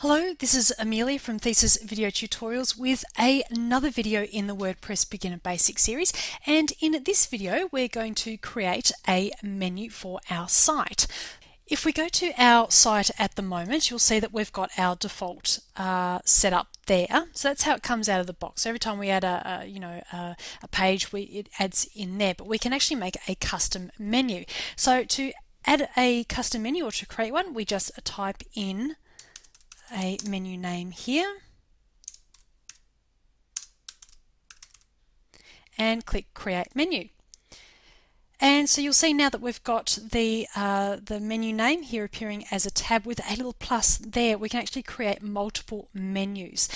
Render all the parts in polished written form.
Hello, this is Amelia from Thesis Video Tutorials with another video in the WordPress Beginner Basics series, and in this video we're going to create a menu for our site. If we go to our site at the moment, you'll see that we've got our default set up there. So that's how it comes out of the box. So every time we add a page, it adds in there, but we can actually make a custom menu. So to add a custom menu or to create one, we just type in a menu name here and click Create Menu. And so you'll see now that we've got the menu name here appearing as a tab with a little plus there. We can actually create multiple menus.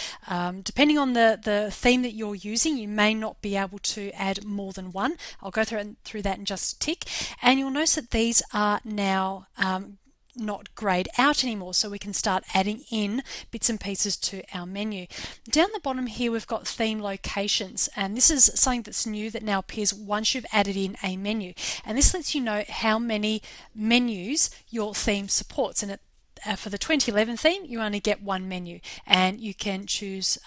Depending on the theme that you're using, you may not be able to add more than one. I'll go through that in just a tick. And you'll notice that these are now not grayed out anymore, so we can start adding in bits and pieces to our menu. Down the bottom here we've got theme locations, and this is something that's new that now appears once you've added in a menu, and this lets you know how many menus your theme supports. And for the 2011 theme, you only get one menu, and you can choose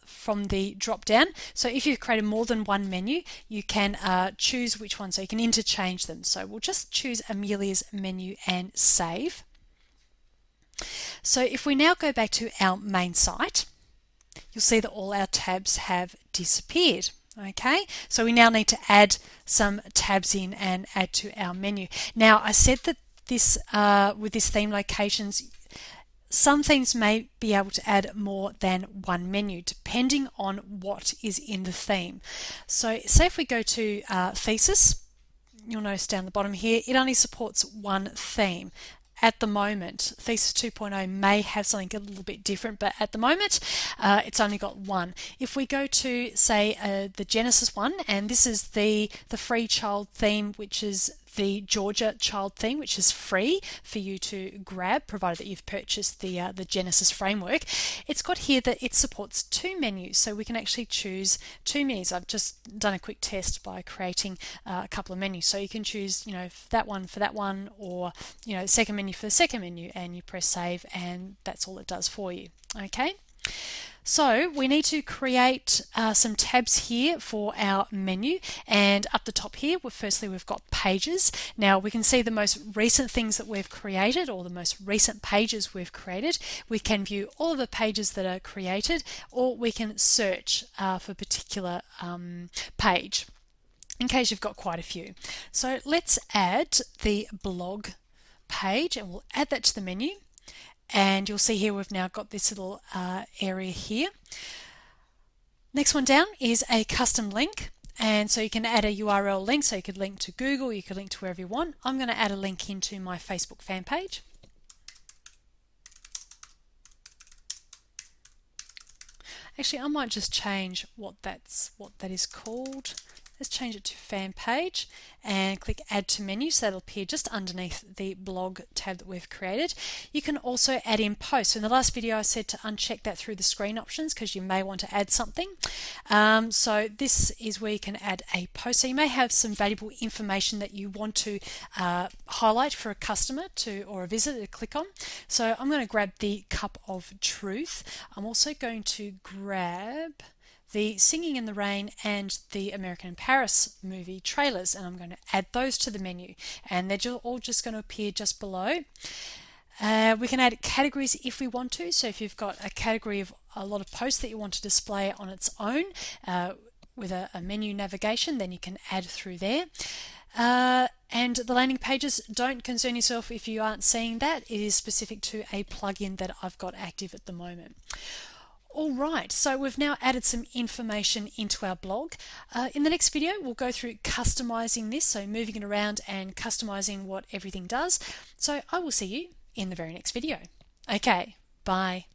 from the drop down. So if you've created more than one menu, you can choose which one, so you can interchange them. So we'll just choose Amelia's menu and save. So if we now go back to our main site, you'll see that all our tabs have disappeared. Okay, so we now need to add some tabs in and add to our menu. Now I said that this with this theme locations, some themes may be able to add more than one menu depending on what is in the theme. So say if we go to Thesis, you'll notice down the bottom here it only supports one theme. At the moment, Thesis 2.0 may have something a little bit different, but at the moment it's only got one. If we go to, say, the Genesis one, and this is the free child theme, which is the Georgia child theme, which is free for you to grab, provided that you've purchased the Genesis framework. It's got here that it supports two menus, so we can actually choose two menus. I've just done a quick test by creating a couple of menus, so you can choose, that one for that one, or the second menu for the second menu, and you press save, and that's all it does for you. Okay. So we need to create some tabs here for our menu, and up the top here, firstly we've got pages. Now we can see the most recent things that we've created, or the most recent pages we've created. We can view all of the pages that are created, or we can search for a particular page in case you've got quite a few. So let's add the blog page, and we'll add that to the menu. And you'll see here we've now got this little area here. Next one down is a custom link, and so you can add a URL link, so you could link to Google, you could link to wherever you want. I'm going to add a link into my Facebook fan page. Actually, I might just change what that is called. Let's change it to fan page and click add to menu, so that'll appear just underneath the blog tab that we've created. You can also add in posts. So in the last video I said to uncheck that through the screen options because you may want to add something. So this is where you can add a post. So you may have some valuable information that you want to highlight for a customer or a visitor to click on. So I'm going to grab the cup of truth. I'm also going to grab the Singing in the Rain and the American in Paris movie trailers, and I'm going to add those to the menu, and they're all just going to appear just below. We can add categories if we want to, so if you've got a category of a lot of posts that you want to display on its own with a menu navigation, then you can add through there. And the landing pages, don't concern yourself if you aren't seeing that. It is specific to a plugin that I've got active at the moment. Alright, so we've now added some information into our blog. In the next video we'll go through customizing this, so moving it around and customizing what everything does. So I will see you in the very next video. Okay, bye.